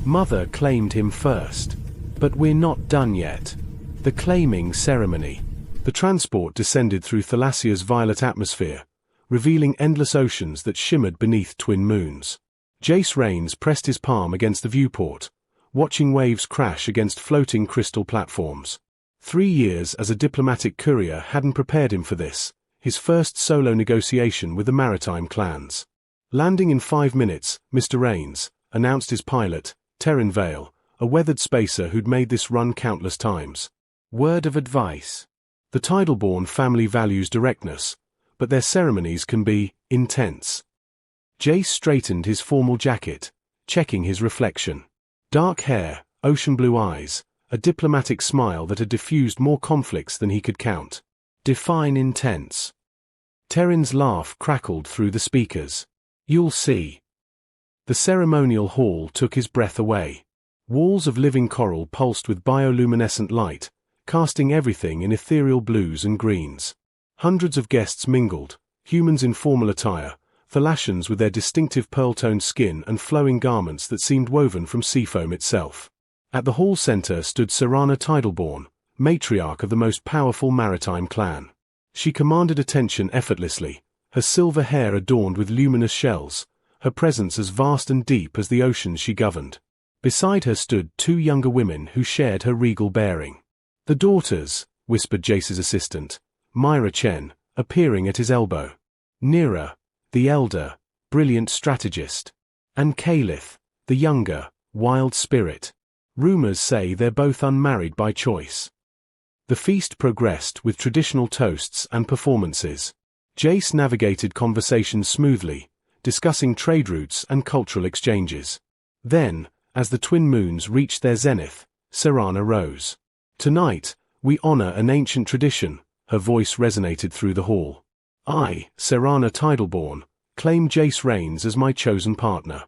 Mother claimed him first. But we're not done yet. The claiming ceremony. The transport descended through Thalassia's violet atmosphere, revealing endless oceans that shimmered beneath twin moons. Jace Rains pressed his palm against the viewport, watching waves crash against floating crystal platforms. 3 years as a diplomatic courier hadn't prepared him for this, his first solo negotiation with the maritime clans. Landing in 5 minutes, Mr. Rains announced his pilot, Terran Vale, a weathered spacer who'd made this run countless times. Word of advice. The Tidalborn family values directness, but their ceremonies can be intense. Jace straightened his formal jacket, checking his reflection. Dark hair, ocean blue eyes, a diplomatic smile that had diffused more conflicts than he could count. Define intense. Terran's laugh crackled through the speakers. You'll see. The ceremonial hall took his breath away. Walls of living coral pulsed with bioluminescent light, casting everything in ethereal blues and greens. Hundreds of guests mingled, humans in formal attire, Thalassians with their distinctive pearl-toned skin and flowing garments that seemed woven from seafoam itself. At the hall center stood Serana Tidalborn, matriarch of the most powerful maritime clan. She commanded attention effortlessly, her silver hair adorned with luminous shells, her presence as vast and deep as the oceans she governed. Beside her stood 2 younger women who shared her regal bearing. The daughters, whispered Jace's assistant, Myra Chen, appearing at his elbow. Nira, the elder, brilliant strategist. And Kalith, the younger, wild spirit. Rumors say they're both unmarried by choice. The feast progressed with traditional toasts and performances. Jace navigated conversations smoothly, discussing trade routes and cultural exchanges. Then, as the twin moons reached their zenith, Serana rose. Tonight, we honor an ancient tradition, her voice resonated through the hall. I, Serana Tidalborn, claim Jace Rains as my chosen partner.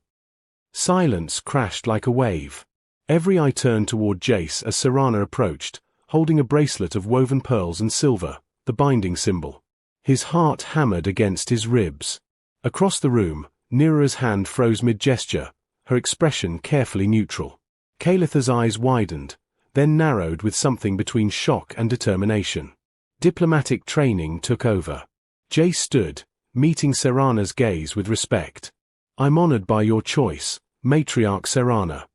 Silence crashed like a wave. Every eye turned toward Jace as Serana approached, holding a bracelet of woven pearls and silver, the binding symbol. His heart hammered against his ribs. Across the room, Nira's hand froze mid-gesture, her expression carefully neutral. Kalith's eyes widened, then narrowed with something between shock and determination. Diplomatic training took over. Jace stood, meeting Serana's gaze with respect. I'm honored by your choice, matriarch Serana.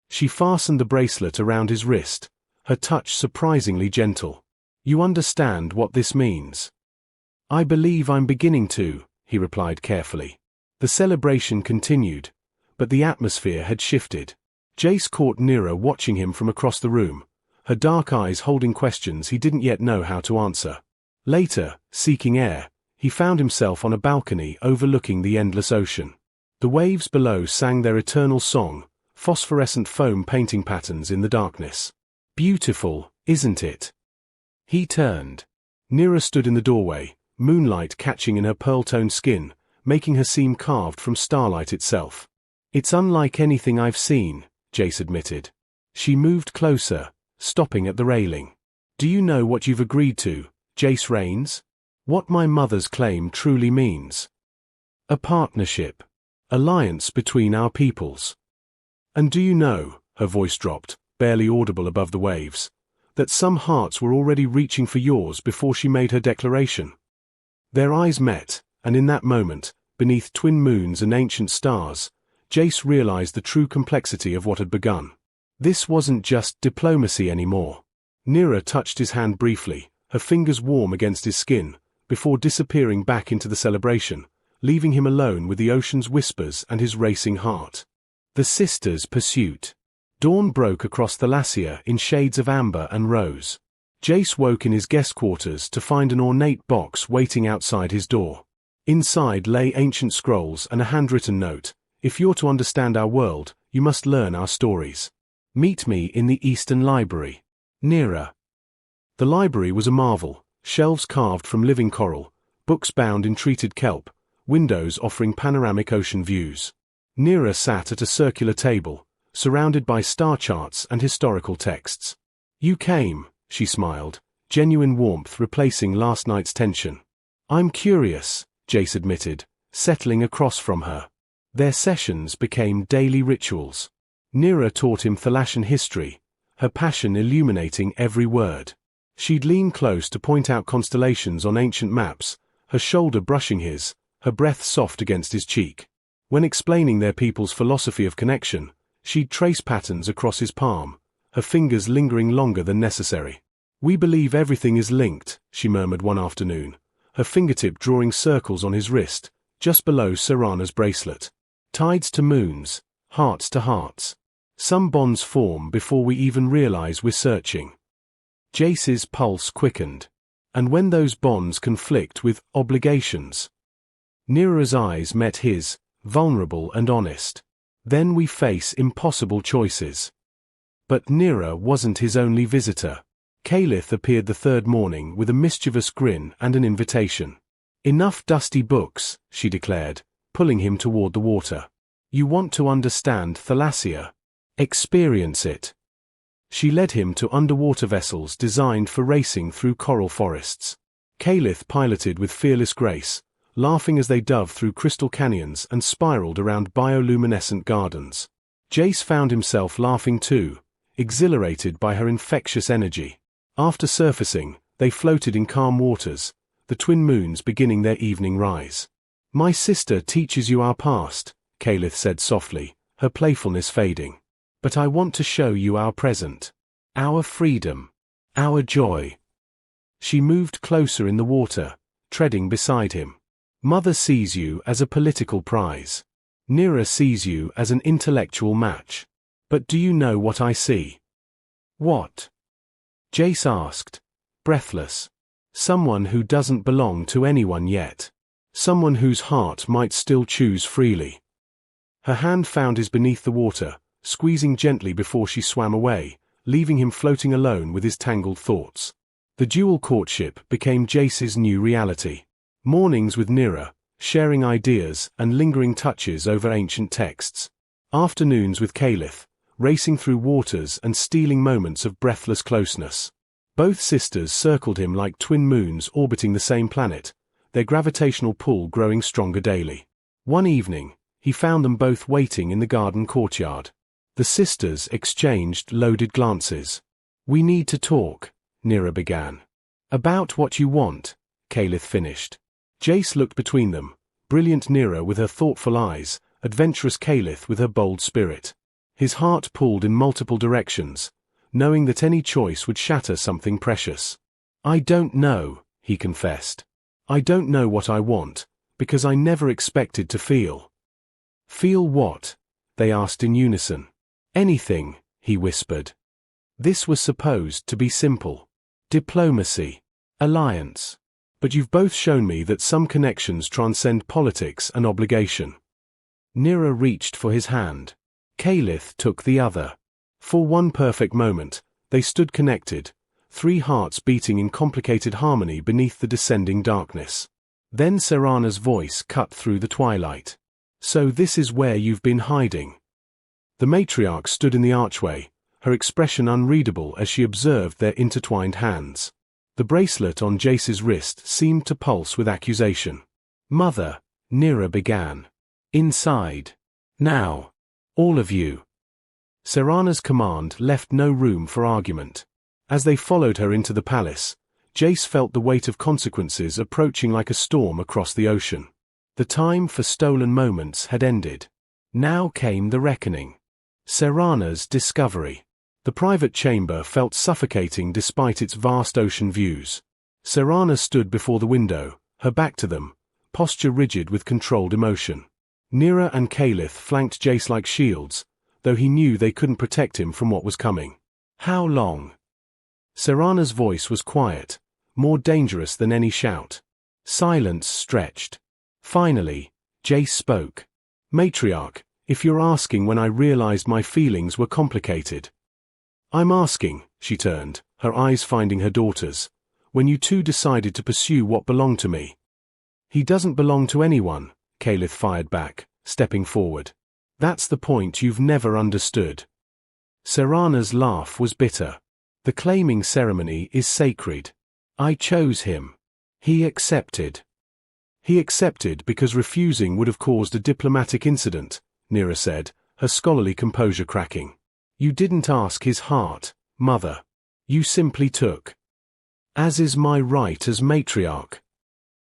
She fastened the bracelet around his wrist, her touch surprisingly gentle. You understand what this means? I believe I'm beginning to, he replied carefully. The celebration continued, but the atmosphere had shifted. Jace caught Nira watching him from across the room, her dark eyes holding questions he didn't yet know how to answer. Later, seeking air, he found himself on a balcony overlooking the endless ocean. The waves below sang their eternal song, phosphorescent foam painting patterns in the darkness. Beautiful, isn't it? He turned. Nira stood in the doorway, moonlight catching in her pearl-toned skin, making her seem carved from starlight itself. It's unlike anything I've seen, Jace admitted. She moved closer, stopping at the railing. Do you know what you've agreed to, Jace Rains? What my mother's claim truly means? A partnership. Alliance between our peoples. And do you know, her voice dropped, barely audible above the waves, that some hearts were already reaching for yours before she made her declaration? Their eyes met, and in that moment, beneath twin moons and ancient stars, Jace realized the true complexity of what had begun. This wasn't just diplomacy anymore. Nira touched his hand briefly, her fingers warm against his skin, before disappearing back into the celebration, leaving him alone with the ocean's whispers and his racing heart. The sisters' pursuit. Dawn broke across Thalassia in shades of amber and rose. Jace woke in his guest quarters to find an ornate box waiting outside his door. Inside lay ancient scrolls and a handwritten note. If you're to understand our world, you must learn our stories. Meet me in the Eastern Library. Nira. The library was a marvel, shelves carved from living coral, books bound in treated kelp, windows offering panoramic ocean views. Nira sat at a circular table, surrounded by star charts and historical texts. You came, she smiled, genuine warmth replacing last night's tension. I'm curious, Jace admitted, settling across from her. Their sessions became daily rituals. Nira taught him Thalassian history, her passion illuminating every word. She'd lean close to point out constellations on ancient maps, her shoulder brushing his, her breath soft against his cheek. When explaining their people's philosophy of connection, she'd trace patterns across his palm, her fingers lingering longer than necessary. "We believe everything is linked," she murmured one afternoon, her fingertip drawing circles on his wrist, just below Serana's bracelet. "Tides to moons, hearts to hearts. Some bonds form before we even realize we're searching." Jace's pulse quickened. "And when those bonds conflict with obligations?" Nira's eyes met his, vulnerable and honest. "Then we face impossible choices." But Nira wasn't his only visitor. Caliph appeared the third morning with a mischievous grin and an invitation. "Enough dusty books," she declared, pulling him toward the water. "You want to understand Thalassia? Experience it." She led him to underwater vessels designed for racing through coral forests. Caliph piloted with fearless grace, laughing as they dove through crystal canyons and spiraled around bioluminescent gardens. Jace found himself laughing too, exhilarated by her infectious energy. After surfacing, they floated in calm waters, the twin moons beginning their evening rise. "My sister teaches you our past," Caliph said softly, her playfulness fading. "But I want to show you our present. Our freedom. Our joy." She moved closer in the water, treading beside him. "Mother sees you as a political prize. Nira sees you as an intellectual match. But do you know what I see?" "What?" Jace asked, breathless. "Someone who doesn't belong to anyone yet. Someone whose heart might still choose freely." Her hand found his beneath the water, squeezing gently before she swam away, leaving him floating alone with his tangled thoughts. The dual courtship became Jace's new reality. Mornings with Nira, sharing ideas and lingering touches over ancient texts. Afternoons with Caliph, racing through waters and stealing moments of breathless closeness. Both sisters circled him like twin moons orbiting the same planet, their gravitational pull growing stronger daily. One evening, he found them both waiting in the garden courtyard. The sisters exchanged loaded glances. "We need to talk," Nira began. "About what you want," Caliph finished. Jace looked between them, brilliant Nira with her thoughtful eyes, adventurous Caliph with her bold spirit. His heart pulled in multiple directions, knowing that any choice would shatter something precious. "I don't know," he confessed. "I don't know what I want, because I never expected to feel." "Feel what?" they asked in unison. "Anything," he whispered. This was supposed to be simple. Diplomacy. Alliance. But you've both shown me that some connections transcend politics and obligation. Nira reached for his hand. Caliph took the other. For one perfect moment, they stood connected, three hearts beating in complicated harmony beneath the descending darkness. Then Serana's voice cut through the twilight. "So this is where you've been hiding." The matriarch stood in the archway, her expression unreadable as she observed their intertwined hands. The bracelet on Jace's wrist seemed to pulse with accusation. "Mother," Nira began. "Inside. Now. All of you." Serana's command left no room for argument. As they followed her into the palace, Jace felt the weight of consequences approaching like a storm across the ocean. The time for stolen moments had ended. Now came the reckoning. Serana's discovery. The private chamber felt suffocating despite its vast ocean views. Serana stood before the window, her back to them, posture rigid with controlled emotion. Nira and Caliph flanked Jace like shields, though he knew they couldn't protect him from what was coming. "How long?" Serana's voice was quiet, more dangerous than any shout. Silence stretched. Finally, Jace spoke. "Matriarch, if you're asking when I realized my feelings were complicated." "I'm asking," she turned, her eyes finding her daughter's, "when you two decided to pursue what belonged to me." "He doesn't belong to anyone," Caliph fired back, stepping forward. "That's the point you've never understood." Serana's laugh was bitter. "The claiming ceremony is sacred. I chose him. He accepted." "He accepted because refusing would have caused a diplomatic incident," Nira said, her scholarly composure cracking. You didn't ask his heart, Mother. You simply took. As is my right as matriarch.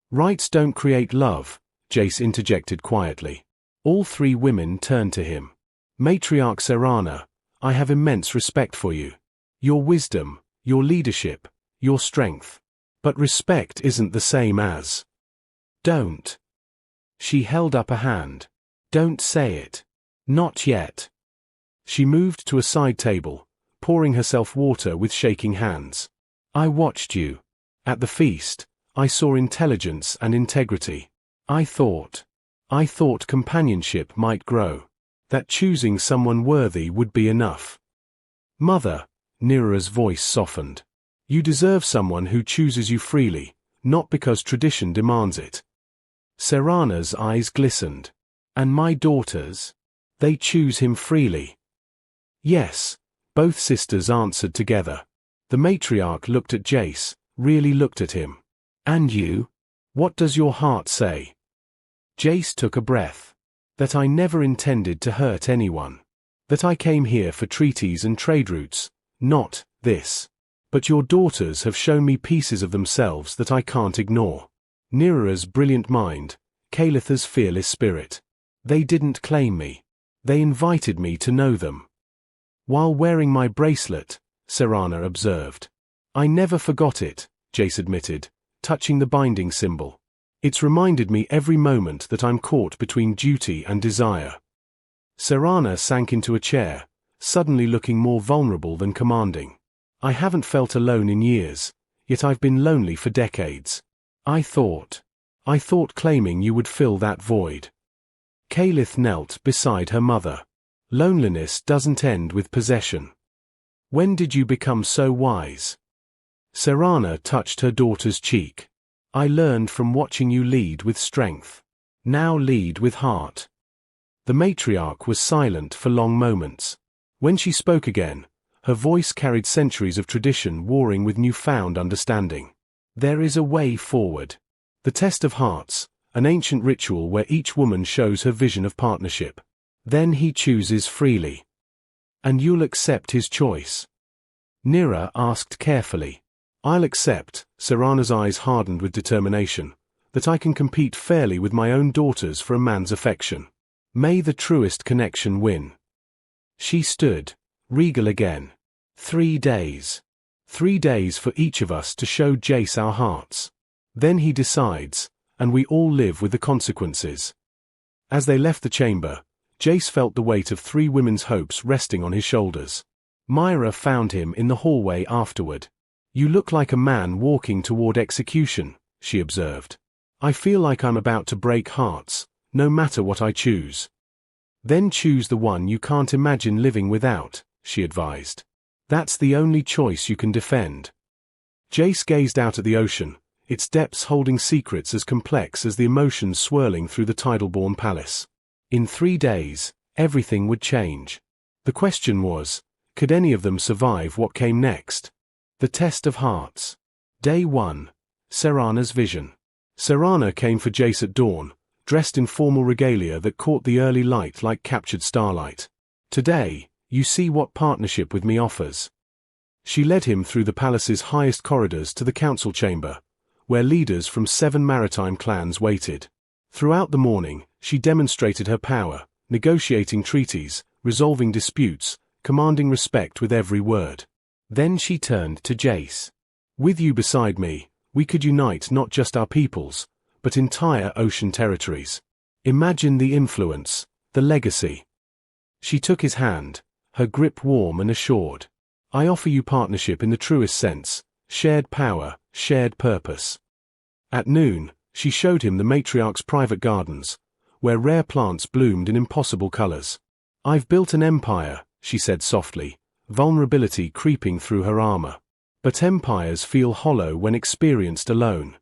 Rights don't create love, Jace interjected quietly. All three women turned to him. Matriarch Serana, I have immense respect for you. Your wisdom, your leadership, your strength. But respect isn't the same as. Don't. She held up a hand. Don't say it. Not yet. She moved to a side table, pouring herself water with shaking hands. I watched you. At the feast, I saw intelligence and integrity. I thought companionship might grow. That choosing someone worthy would be enough. Mother, Nira's voice softened. You deserve someone who chooses you freely, not because tradition demands it. Serana's eyes glistened. And my daughters? They choose him freely. Yes, both sisters answered together. The matriarch looked at Jace, really looked at him. And you? What does your heart say? Jace took a breath. That I never intended to hurt anyone. That I came here for treaties and trade routes, not this. But your daughters have shown me pieces of themselves that I can't ignore. Nira's brilliant mind, Kalitha's fearless spirit. They didn't claim me. They invited me to know them. While wearing my bracelet, Serana observed. I never forgot it, Jace admitted, touching the binding symbol. It's reminded me every moment that I'm caught between duty and desire. Serana sank into a chair, suddenly looking more vulnerable than commanding. I haven't felt alone in years, yet I've been lonely for decades. I thought claiming you would fill that void. Kalith knelt beside her mother. Loneliness doesn't end with possession. When did you become so wise? Serana touched her daughter's cheek. I learned from watching you lead with strength. Now lead with heart. The matriarch was silent for long moments. When she spoke again, her voice carried centuries of tradition warring with newfound understanding. There is a way forward. The test of hearts, an ancient ritual where each woman shows her vision of partnership. Then he chooses freely. And you'll accept his choice? Nira asked carefully. I'll accept, Serana's eyes hardened with determination, that I can compete fairly with my own daughters for a man's affection. May the truest connection win. She stood, regal again. 3 days. 3 days for each of us to show Jace our hearts. Then he decides, and we all live with the consequences. As they left the chamber, Jace felt the weight of 3 women's hopes resting on his shoulders. Myra found him in the hallway afterward. You look like a man walking toward execution, she observed. I feel like I'm about to break hearts, no matter what I choose. Then choose the one you can't imagine living without, she advised. That's the only choice you can defend. Jace gazed out at the ocean, its depths holding secrets as complex as the emotions swirling through the tidal-born palace. In 3 days, everything would change. The question was, could any of them survive what came next? The test of hearts. Day 1. Serana's vision. Serana came for Jace at dawn, dressed in formal regalia that caught the early light like captured starlight. Today, you see what partnership with me offers. She led him through the palace's highest corridors to the council chamber, where leaders from 7 maritime clans waited. Throughout the morning, she demonstrated her power, negotiating treaties, resolving disputes, commanding respect with every word. Then she turned to Jace. With you beside me, we could unite not just our peoples, but entire ocean territories. Imagine the influence, the legacy. She took his hand, her grip warm and assured. I offer you partnership in the truest sense, shared power, shared purpose. At noon, she showed him the matriarch's private gardens, where rare plants bloomed in impossible colors. I've built an empire, she said softly, vulnerability creeping through her armor. But empires feel hollow when experienced alone.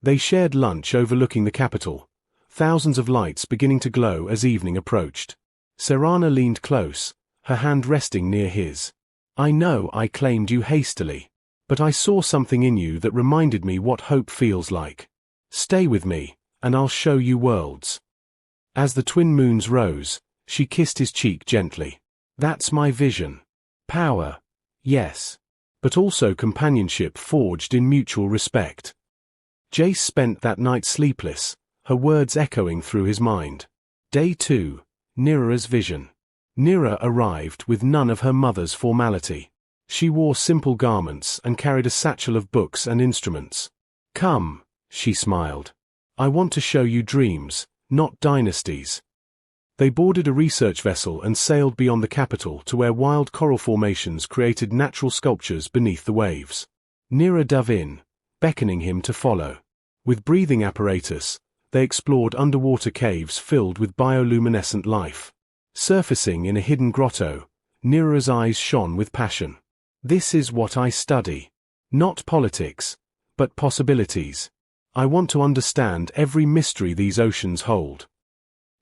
They shared lunch overlooking the capital, thousands of lights beginning to glow as evening approached. Serana leaned close, her hand resting near his. I know I claimed you hastily, but I saw something in you that reminded me what hope feels like. Stay with me, and I'll show you worlds. As the twin moons rose, She kissed his cheek gently. That's my vision. Power, yes. But also companionship forged in mutual respect. Jace spent that night sleepless, her words echoing through his mind. Day 2, Nira's vision. Nira arrived with none of her mother's formality. She wore simple garments and carried a satchel of books and instruments. Come, she smiled. I want to show you dreams, not dynasties. They boarded a research vessel and sailed beyond the capital to where wild coral formations created natural sculptures beneath the waves. Nira dove in, beckoning him to follow. With breathing apparatus, they explored underwater caves filled with bioluminescent life. Surfacing in a hidden grotto, Nira's eyes shone with passion. This is what I study. Not politics, but possibilities. I want to understand every mystery these oceans hold.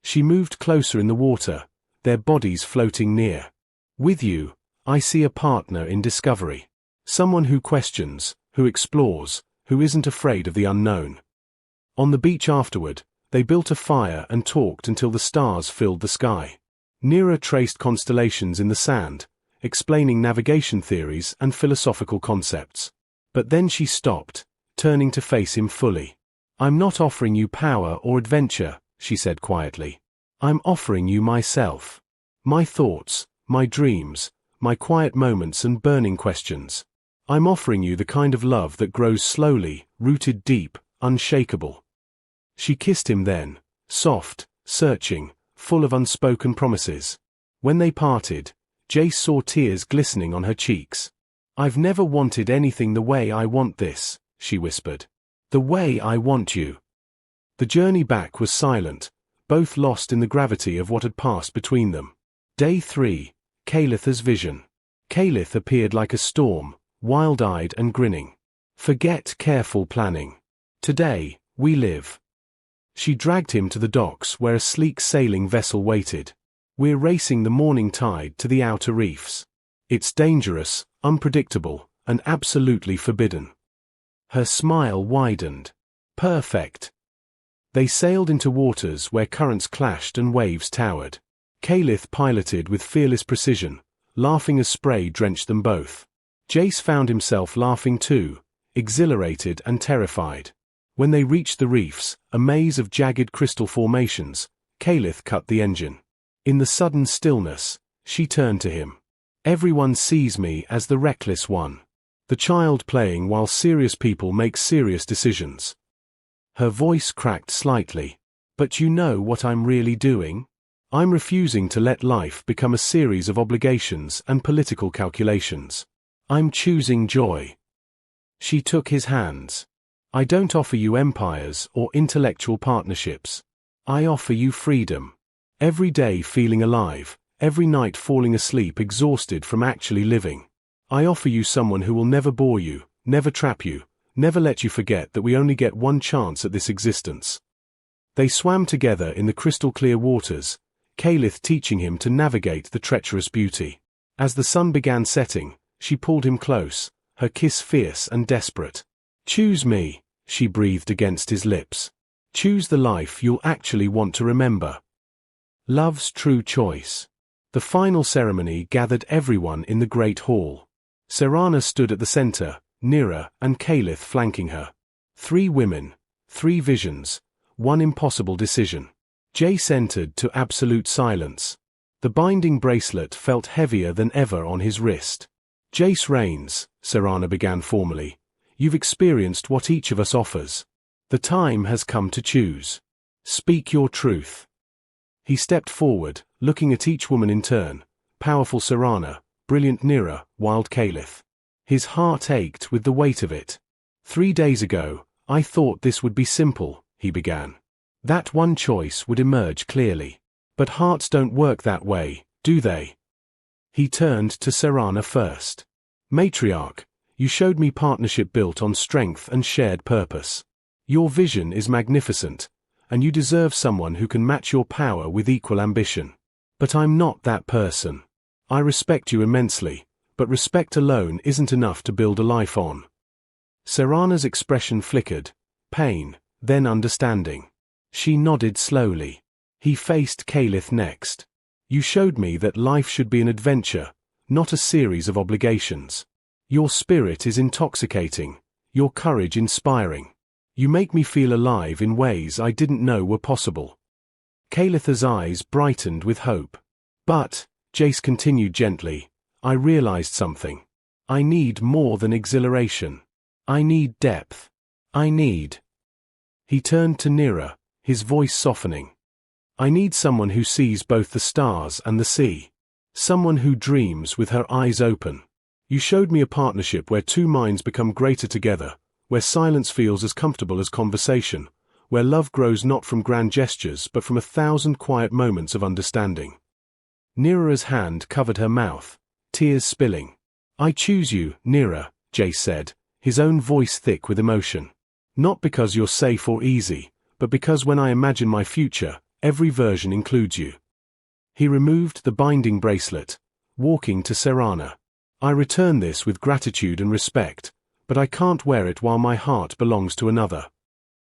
She moved closer in the water, their bodies floating near. With you, I see a partner in discovery. Someone who questions, who explores, who isn't afraid of the unknown. On the beach afterward, they built a fire and talked until the stars filled the sky. Nira traced constellations in the sand, explaining navigation theories and philosophical concepts. But then she stopped, turning to face him fully. I'm not offering you power or adventure, she said quietly. I'm offering you myself. My thoughts, my dreams, my quiet moments and burning questions. I'm offering you the kind of love that grows slowly, rooted deep, unshakable. She kissed him then, soft, searching, full of unspoken promises. When they parted, Jace saw tears glistening on her cheeks. I've never wanted anything the way I want this, she whispered. The way I want you. The journey back was silent, both lost in the gravity of what had passed between them. Day 3, Kalitha's vision. Kalith appeared like a storm, wild-eyed and grinning. Forget careful planning. Today, we live. She dragged him to the docks where a sleek sailing vessel waited. We're racing the morning tide to the outer reefs. It's dangerous, unpredictable, and absolutely forbidden. Her smile widened. Perfect. They sailed into waters where currents clashed and waves towered. Kalith piloted with fearless precision, laughing as spray drenched them both. Jace found himself laughing too, exhilarated and terrified. When they reached the reefs, a maze of jagged crystal formations, Kalith cut the engine. In the sudden stillness, she turned to him. Everyone sees me as the reckless one. The child playing while serious people make serious decisions. Her voice cracked slightly. But you know what I'm really doing? I'm refusing to let life become a series of obligations and political calculations. I'm choosing joy. She took his hands. I don't offer you empires or intellectual partnerships. I offer you freedom. Every day feeling alive, every night falling asleep exhausted from actually living. I offer you someone who will never bore you, never trap you, never let you forget that we only get one chance at this existence. They swam together in the crystal-clear waters, Kalith teaching him to navigate the treacherous beauty. As the sun began setting, she pulled him close, her kiss fierce and desperate. Choose me, she breathed against his lips. Choose the life you'll actually want to remember. Love's true choice. The final ceremony gathered everyone in the great hall. Serana stood at the center, Nira and Kalith flanking her. 3 women, 3 visions, 1 impossible decision. Jace entered to absolute silence. The binding bracelet felt heavier than ever on his wrist. Jace Rains, Serana began formally, you've experienced what each of us offers. The time has come to choose. Speak your truth. He stepped forward, looking at each woman in turn, powerful Serana, brilliant Nira, wild Kalith. His heart ached with the weight of it. 3 days ago, I thought this would be simple, he began. That one choice would emerge clearly. But hearts don't work that way, do they? He turned to Serana first. Matriarch, you showed me partnership built on strength and shared purpose. Your vision is magnificent, and you deserve someone who can match your power with equal ambition. But I'm not that person. I respect you immensely, but respect alone isn't enough to build a life on. Serana's expression flickered, pain, then understanding. She nodded slowly. He faced Kalith next. You showed me that life should be an adventure, not a series of obligations. Your spirit is intoxicating, your courage inspiring. You make me feel alive in ways I didn't know were possible. Kalitha's eyes brightened with hope. But, Jace continued gently, I realized something. I need more than exhilaration. I need depth. I need... He turned to Nira, his voice softening. I need someone who sees both the stars and the sea. Someone who dreams with her eyes open. You showed me a partnership where two minds become greater together, where silence feels as comfortable as conversation, where love grows not from grand gestures but from 1,000 quiet moments of understanding. Nira's hand covered her mouth, tears spilling. I choose you, Nira, Jace said, his own voice thick with emotion. Not because you're safe or easy, but because when I imagine my future, every version includes you. He removed the binding bracelet, walking to Serana. I return this with gratitude and respect, but I can't wear it while my heart belongs to another.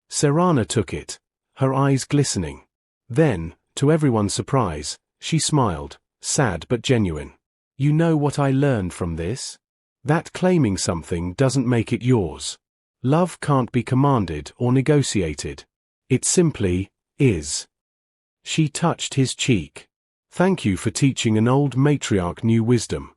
Serana took it, her eyes glistening. Then, to everyone's surprise, she smiled, sad but genuine. You know what I learned from this? That claiming something doesn't make it yours. Love can't be commanded or negotiated. It simply is. She touched his cheek. Thank you for teaching an old matriarch new wisdom.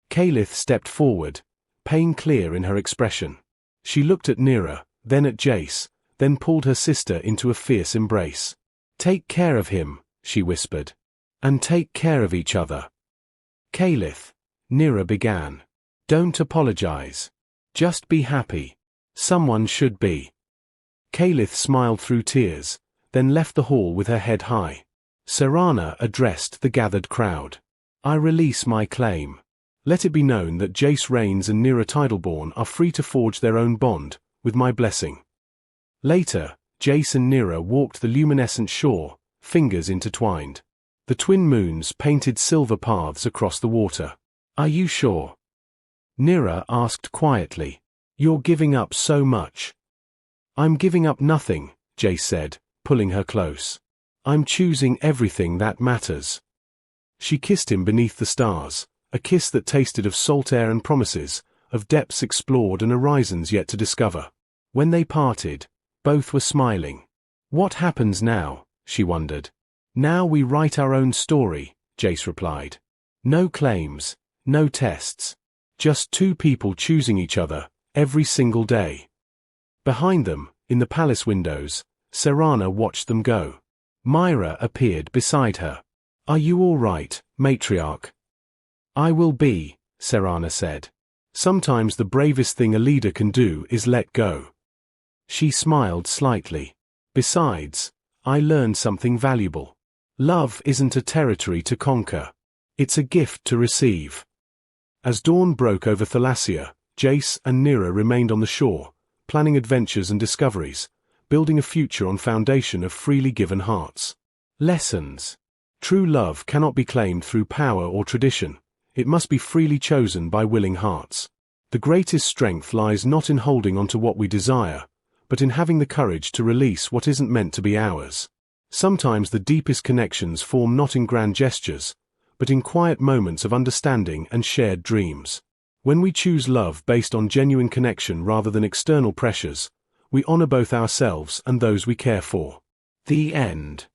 Kalith stepped forward, pain clear in her expression. She looked at Nira, then at Jace, then pulled her sister into a fierce embrace. Take care of him, she whispered. And take care of each other. Kalith, Nira began. Don't apologize. Just be happy. Someone should be. Kalith smiled through tears, then left the hall with her head high. Serana addressed the gathered crowd. I release my claim. Let it be known that Jace Rains and Nira Tidalborn are free to forge their own bond, with my blessing. Later, Jace and Nira walked the luminescent shore, fingers intertwined. The twin moons painted silver paths across the water. Are you sure? Nira asked quietly. You're giving up so much. I'm giving up nothing, Jace said, pulling her close. I'm choosing everything that matters. She kissed him beneath the stars, a kiss that tasted of salt air and promises, of depths explored and horizons yet to discover. When they parted, both were smiling. What happens now? She wondered. Now we write our own story, Jace replied. No claims, no tests. Just two people choosing each other, every single day. Behind them, in the palace windows, Serana watched them go. Myra appeared beside her. Are you all right, matriarch? I will be, Serana said. Sometimes the bravest thing a leader can do is let go. She smiled slightly. Besides, I learned something valuable. Love isn't a territory to conquer. It's a gift to receive. As dawn broke over Thalassia, Jace and Nira remained on the shore, planning adventures and discoveries, building a future on foundation of freely given hearts. Lessons. True love cannot be claimed through power or tradition. It must be freely chosen by willing hearts. The greatest strength lies not in holding on to what we desire, but in having the courage to release what isn't meant to be ours. Sometimes the deepest connections form not in grand gestures, but in quiet moments of understanding and shared dreams. When we choose love based on genuine connection rather than external pressures, we honor both ourselves and those we care for. The end.